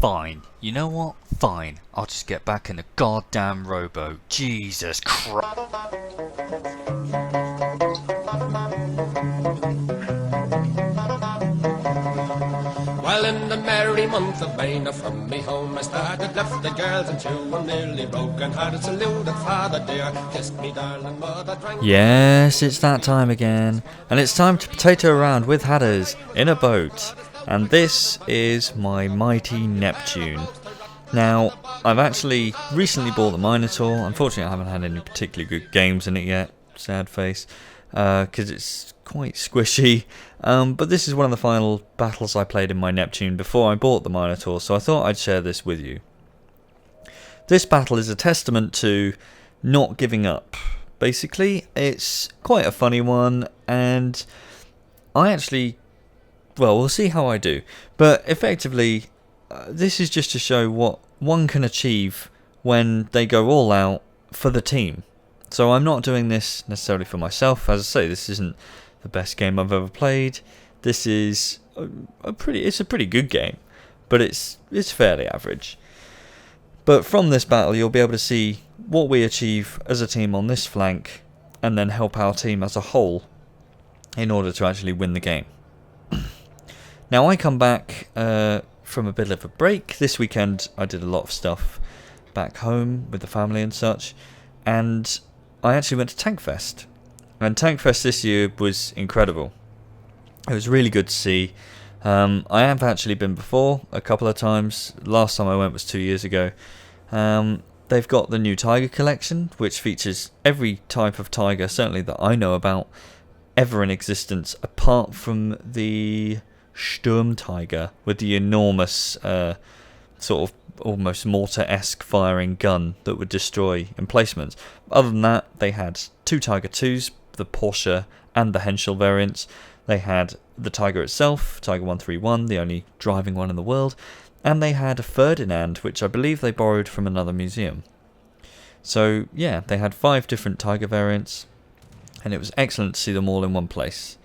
Fine. You know what? Fine. I'll just get back in the goddamn rowboat. Jesus Christ. Well, in the merry month of May, from me home I started, left the girls and two, and nearly broken hearted, saluted father dear, kissed me darling mother, drank. Yes, it's that time again, and it's time to potato around with Hatters in a boat, and this is my mighty Neptune. Now, I've actually recently bought the Minotaur. Unfortunately, I haven't had any particularly good games in it yet, sad face, because it's quite squishy, but this is one of the final battles I played in my Neptune before I bought the Minotaur, so I thought I'd share this with you. This battle is a testament to not giving up. Basically, it's quite a funny one, and I actually, well, we'll see how I do, but effectively, this is just to show what one can achieve when they go all out for the team. So I'm not doing this necessarily for myself. As I say, this isn't the best game I've ever played. This is it's a pretty good game, but it's fairly average. But from this battle, you'll be able to see what we achieve as a team on this flank, and then help our team as a whole in order to actually win the game. Now, I come back from a bit of a break. This weekend, I did a lot of stuff back home with the family and such, and I actually went to Tankfest. And Tankfest this year was incredible. It was really good to see. I have actually been before a couple of times. Last time I went was 2 years ago. They've got the new Tiger collection, which features every type of tiger, certainly that I know about, ever in existence, apart from the Sturm Tiger with the enormous sort of almost mortar-esque firing gun that would destroy emplacements. Other than that, they had two Tiger 2s, the Porsche and the Henschel variants. They had the Tiger itself, Tiger 131, the only driving one in the world, and they had a Ferdinand, which I believe they borrowed from another museum. So yeah, they had 5 different Tiger variants, and it was excellent to see them all in one place.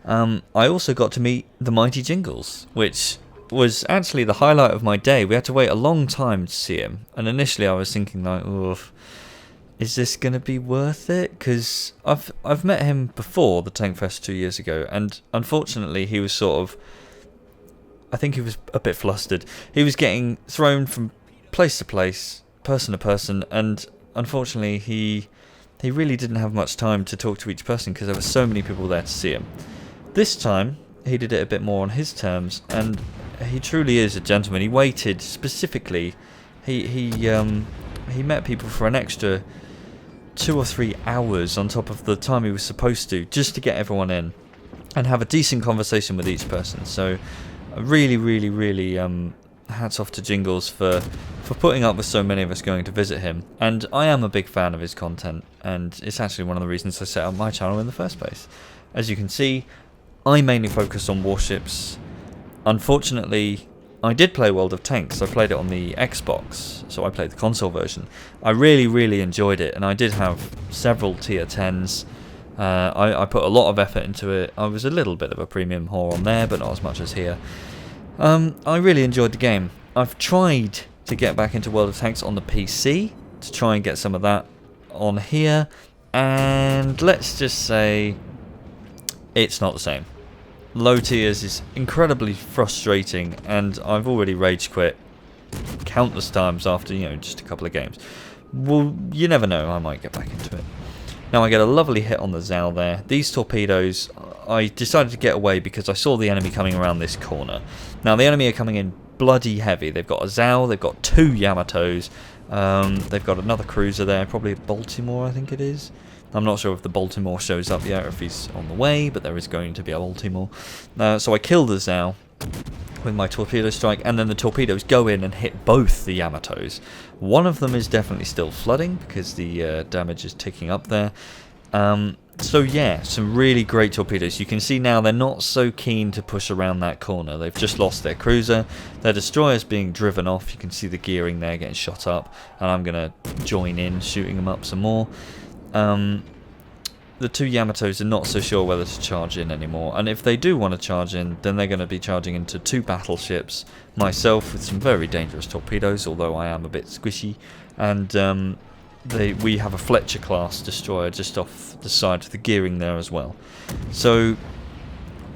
I also got to meet the Mighty Jingles, which was actually the highlight of my day. We had to wait a long time to see him, and initially I was thinking like, oof, is this going to be worth it? Because I've met him before the Tankfest 2 years ago, and unfortunately he was sort of, I think he was a bit flustered. He was getting thrown from place to place, person to person, and unfortunately he really didn't have much time to talk to each person because there were so many people there to see him. This time he did it a bit more on his terms, and he truly is a gentleman. He waited specifically. He met people for an extra 2 or 3 hours on top of the time he was supposed to, just to get everyone in and have a decent conversation with each person. So really hats off to Jingles for putting up with so many of us going to visit him. And I am a big fan of his content, and it's actually one of the reasons I set up my channel in the first place. As you can see, I mainly focus on Warships. Unfortunately, I did play World of Tanks. I played it on the Xbox, so I played the console version. I really enjoyed it, and I did have several tier 10s. I put a lot of effort into it. I was a little bit of a premium whore on there, but not as much as here. I really enjoyed the game. I've tried to get back into World of Tanks on the PC to try and get some of that on here, and let's just say it's not the same. Low tiers is incredibly frustrating, and I've already rage quit countless times after, just a couple of games. Well, you never know, I might get back into it. Now I get a lovely hit on the Zao there. These torpedoes, I decided to get away because I saw the enemy coming around this corner. Now the enemy are coming in bloody heavy. They've got a Zao, they've got 2 Yamatos, they've got another cruiser there, probably a Baltimore I think it is. I'm not sure if the Baltimore shows up yet or if he's on the way, but there is going to be a Baltimore. So I kill the Zao with my torpedo strike, and then the torpedoes go in and hit both the Yamatos. One of them is definitely still flooding because the damage is ticking up there. So yeah, some really great torpedoes. You can see now they're not so keen to push around that corner. They've just lost their cruiser. Their destroyer's being driven off. You can see the gearing there getting shot up, and I'm going to join in shooting them up some more. the two Yamatos are not so sure whether to charge in anymore, and if they do want to charge in, then they're going to be charging into two battleships, myself with some very dangerous torpedoes, although I am a bit squishy, and we have a Fletcher class destroyer just off the side of the gearing there as well. So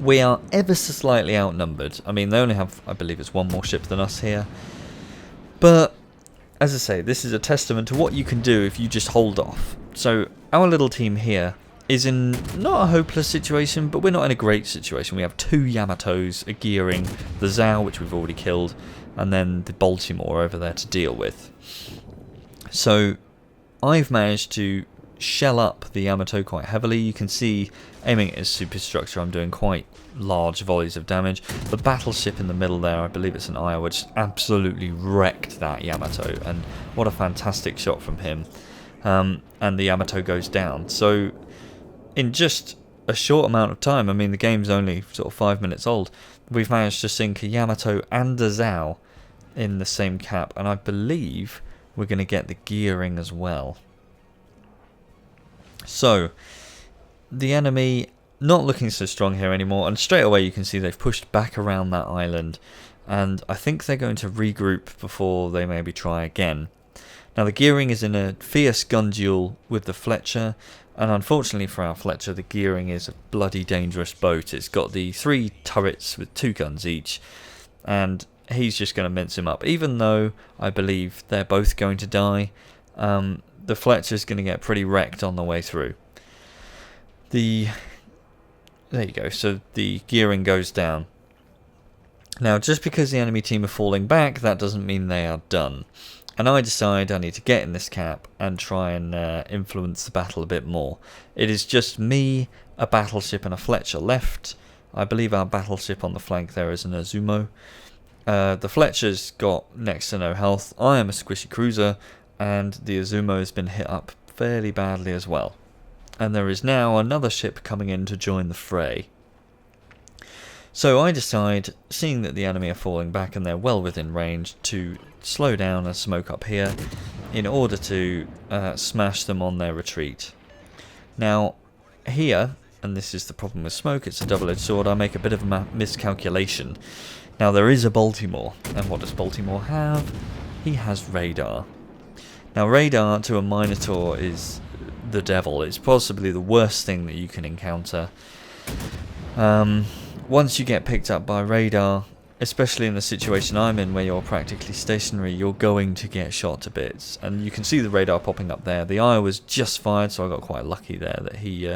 we are ever so slightly outnumbered. I mean, they only have, I believe it's one more ship than us here, but as I say, this is a testament to what you can do if you just hold off. So our little team here is in not a hopeless situation, but we're not in a great situation. We have two Yamatos, a gearing, the Zhao, which we've already killed, and then the Baltimore over there to deal with. So I've managed to shell up the Yamato quite heavily. You can see, aiming at his superstructure, I'm doing quite large volleys of damage. The battleship in the middle there, I believe it's an Iowa, just absolutely wrecked that Yamato, and what a fantastic shot from him. And the Yamato goes down. So in just a short amount of time, I mean the game's only sort of 5 minutes old, we've managed to sink a Yamato and a Zhao in the same cap, and I believe we're going to get the gearing as well. So the enemy not looking so strong here anymore, and straight away you can see they've pushed back around that island, and I think they're going to regroup before they maybe try again. Now the gearing is in a fierce gun duel with the Fletcher, and unfortunately for our Fletcher, the gearing is a bloody dangerous boat. It's got the 3 turrets with 2 guns each, and he's just going to mince him up. Even though I believe they're both going to die, the Fletcher's going to get pretty wrecked on the way through. There you go, so the gearing goes down. Now just because the enemy team are falling back, that doesn't mean they are done. And I decide I need to get in this cap and try and influence the battle a bit more. It is just me, a battleship and a Fletcher left. I believe our battleship on the flank there is an Azumo. The Fletcher's got next to no health. I am a squishy cruiser, and the Azumo has been hit up fairly badly as well. And there is now another ship coming in to join the fray. So I decide, seeing that the enemy are falling back and they're well within range, to slow down and smoke up here in order to smash them on their retreat. Now here, and this is the problem with smoke, it's a double-edged sword, I make a bit of a miscalculation. Now there is a Baltimore, and what does Baltimore have? He has radar. Now radar to a Minotaur is the devil. It's possibly the worst thing that you can encounter. Once you get picked up by radar, especially in the situation I'm in where you're practically stationary, you're going to get shot to bits. And you can see the radar popping up there. The eye was just fired, so I got quite lucky there that he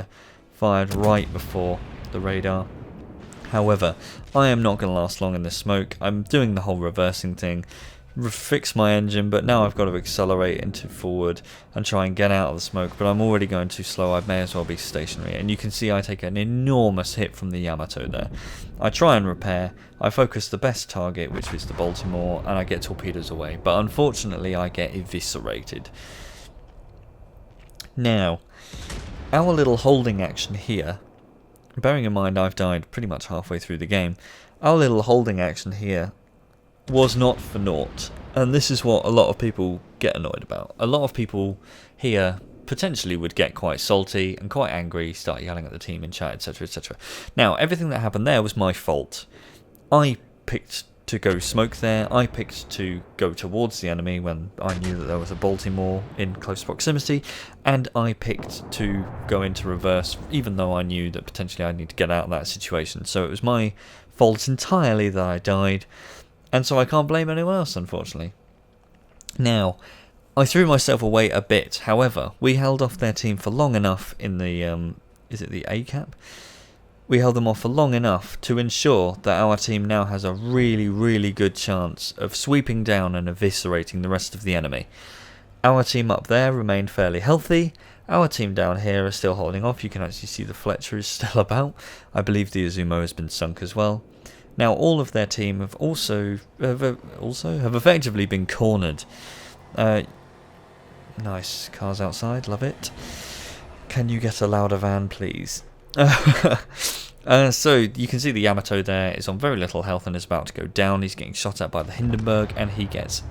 fired right before the radar. However, I am not going to last long in this smoke. I'm doing the whole reversing thing, fix my engine, but now I've got to accelerate into forward and try and get out of the smoke, but I'm already going too slow. I may as well be stationary, and you can see I take an enormous hit from the Yamato there. I try and repair, I focus the best target, which is the Baltimore, and I get torpedoes away, but unfortunately I get eviscerated. Now, our little holding action here, bearing in mind I've died pretty much halfway through the game, our little holding action here was not for naught, and this is what a lot of people get annoyed about. A lot of people here potentially would get quite salty and quite angry, start yelling at the team in chat, etc, etc. Now everything that happened there was my fault. I picked to go smoke there, I picked to go towards the enemy when I knew that there was a Baltimore in close proximity, and I picked to go into reverse even though I knew that potentially I'd need to get out of that situation. So it was my fault entirely that I died, and so I can't blame anyone else, unfortunately. Now, I threw myself away a bit. However, we held off their team for long enough in the, is it the A cap? We held them off for long enough to ensure that our team now has a really, really good chance of sweeping down and eviscerating the rest of the enemy. Our team up there remained fairly healthy. Our team down here is still holding off. You can actually see the Fletcher is still about. I believe the Azumo has been sunk as well. Now all of their team have have effectively been cornered. Nice cars outside, love it. Can you get a louder van, please? So you can see the Yamato there is on very little health and is about to go down. He's getting shot at by the Hindenburg and he gets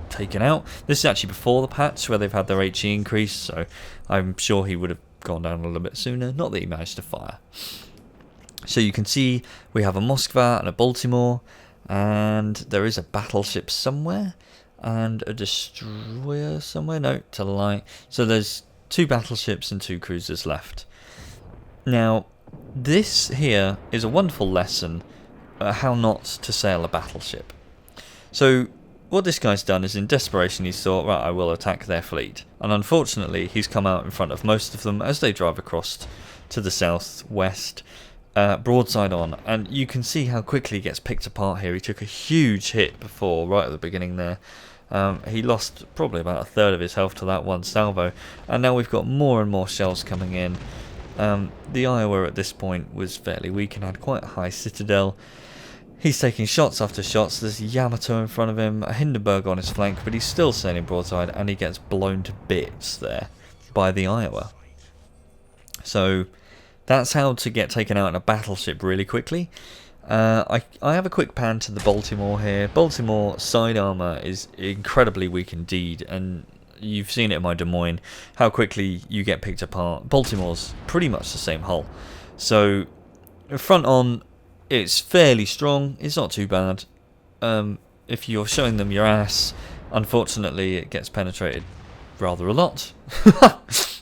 taken out. This is actually before the patch where they've had their HE increase, so I'm sure he would have gone down a little bit sooner. Not that he managed to fire. So you can see we have a Moskva and a Baltimore, and there is a battleship somewhere, and a destroyer somewhere. No, to the right. So there's 2 battleships and 2 cruisers left. Now, this here is a wonderful lesson how not to sail a battleship. So what this guy's done is, in desperation, he's thought, right, I will attack their fleet. And unfortunately, he's come out in front of most of them as they drive across to the southwest, broadside on. And you can see how quickly he gets picked apart here. He took a huge hit before, right at the beginning there. He lost probably about a third of his health to that one salvo. And now we've got more and more shells coming in. The Iowa at this point was fairly weak and had quite a high citadel. He's taking shots after shots. There's Yamato in front of him, a Hindenburg on his flank, but he's still sailing broadside, and he gets blown to bits there by the Iowa. So that's how to get taken out in a battleship really quickly. I have a quick pan to the Baltimore here. Baltimore side armour is incredibly weak indeed, and you've seen it in my Des Moines, how quickly you get picked apart. Baltimore's pretty much the same hull. So front on, it's fairly strong. It's not too bad. If you're showing them your ass, unfortunately it gets penetrated rather a lot.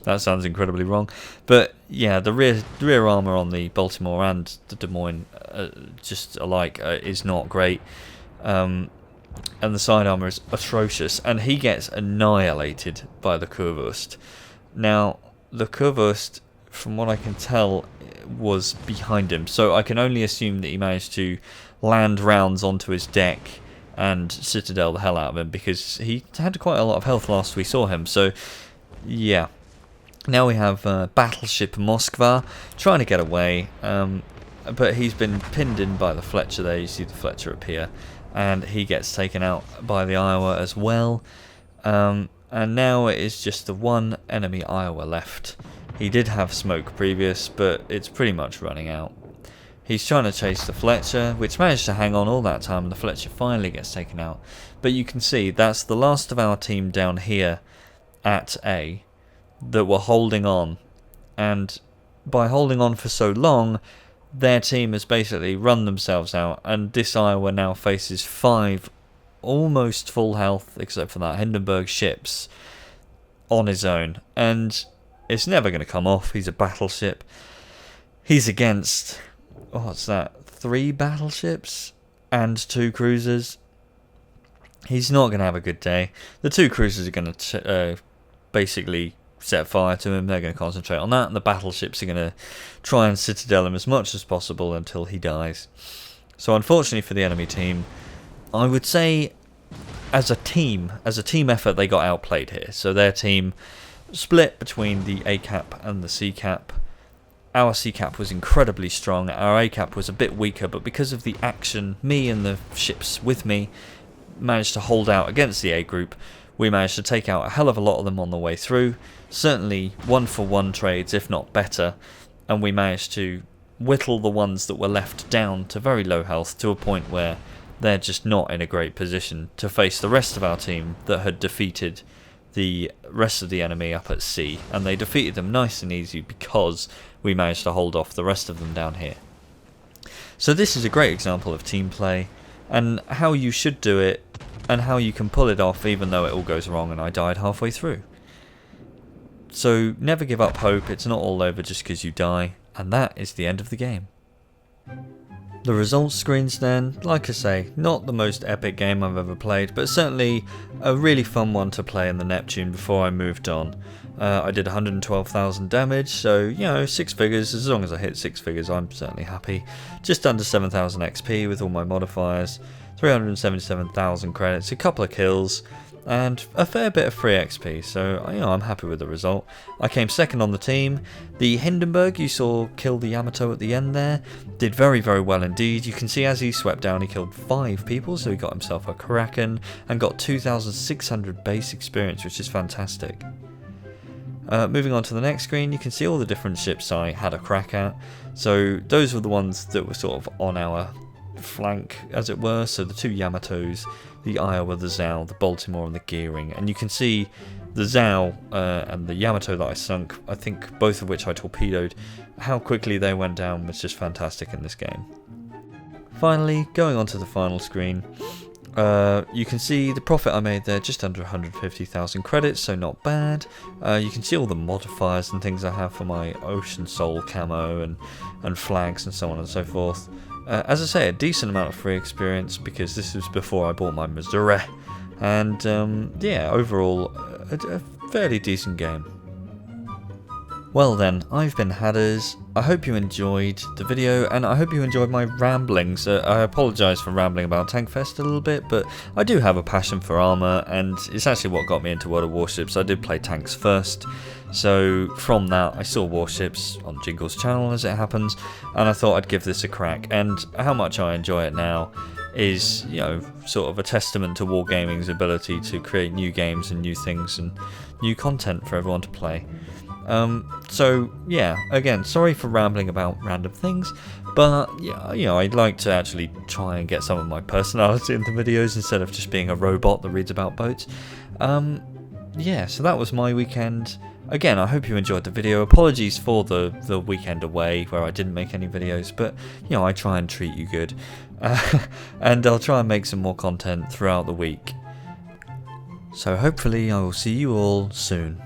That sounds incredibly wrong. But yeah, the rear armour on the Baltimore and the Des Moines just alike is not great. And the side armour is atrocious. And he gets annihilated by the Kurwurst. Now, the Kurwurst, from what I can tell, was behind him. So I can only assume that he managed to land rounds onto his deck and citadel the hell out of him, because he had quite a lot of health last we saw him. So, yeah. Now we have Battleship Moskva trying to get away, but he's been pinned in by the Fletcher there. You see the Fletcher appear, and he gets taken out by the Iowa as well. And now it is just the one enemy Iowa left. He did have smoke previous, but it's pretty much running out. He's trying to chase the Fletcher, which managed to hang on all that time, and the Fletcher finally gets taken out. But you can see that's the last of our team down here at A that were holding on. And by holding on for so long, their team has basically run themselves out, and this Iowa now faces 5 almost full health, except for that Hindenburg ships, on his own. And it's never going to come off. He's a battleship. He's against, what's that, 3 battleships and 2 cruisers. He's not going to have a good day. The 2 cruisers are going to basically set fire to him. They're going to concentrate on that, and the battleships are going to try and citadel him as much as possible until he dies. So unfortunately for the enemy team, I would say as a team effort, they got outplayed here. So their team split between the A cap and the C cap. Our C cap was incredibly strong. Our A cap was a bit weaker, but because of the action, me and the ships with me managed to hold out against the A group. We managed to take out a hell of a lot of them on the way through. Certainly 1-for-1 trades, if not better. And we managed to whittle the ones that were left down to very low health, to a point where they're just not in a great position to face the rest of our team that had defeated the rest of the enemy up at sea, and they defeated them nice and easy because we managed to hold off the rest of them down here. So this is a great example of team play, and how you should do it, and how you can pull it off even though it all goes wrong and I died halfway through. So never give up hope. It's not all over just because you die, and that is the end of the game. The results screens then, like I say, not the most epic game I've ever played, but certainly a really fun one to play in the Neptune before I moved on. I did 112,000 damage, so, you know, 6 figures. As long as I hit 6 figures, I'm certainly happy. Just under 7,000 XP with all my modifiers, 377,000 credits, a couple of kills, and a fair bit of free XP, so you know, I'm happy with the result. I came second on the team. The Hindenburg you saw kill the Yamato at the end there did very, very well indeed. You can see as he swept down he killed 5 people, so he got himself a Kraken and got 2,600 base experience, which is fantastic. Moving on to the next screen, you can see all the different ships I had a crack at. So those were the ones that were sort of on our flank, as it were. So the 2 Yamatos, the Iowa, the Zal, the Baltimore and the Gearing. And you can see the Zhao and the Yamato that I sunk, I think both of which I torpedoed, how quickly they went down was just fantastic in this game. Finally, going on to the final screen, you can see the profit I made there, just under 150,000 credits, so not bad. You can see all the modifiers and things I have for my Ocean Soul camo and flags and so on and so forth. As I say, a decent amount of free experience because this was before I bought my Missouri. And yeah, overall, a fairly decent game. Well then, I've been Hadders. I hope you enjoyed the video, and I hope you enjoyed my ramblings. I apologise for rambling about Tankfest a little bit, but I do have a passion for armour, and it's actually what got me into World of Warships. I did play tanks first, so from that I saw Warships on Jingle's channel as it happens, and I thought I'd give this a crack, and how much I enjoy it now is, you know, sort of a testament to Wargaming's ability to create new games and new things and new content for everyone to play. So yeah, again, sorry for rambling about random things, but yeah, you know, I'd like to actually try and get some of my personality into videos instead of just being a robot that reads about boats. Yeah, so that was my weekend. Again, I hope you enjoyed the video. Apologies for the weekend away where I didn't make any videos, but you know, I try and treat you good. And I'll try and make some more content throughout the week. So hopefully I will see you all soon.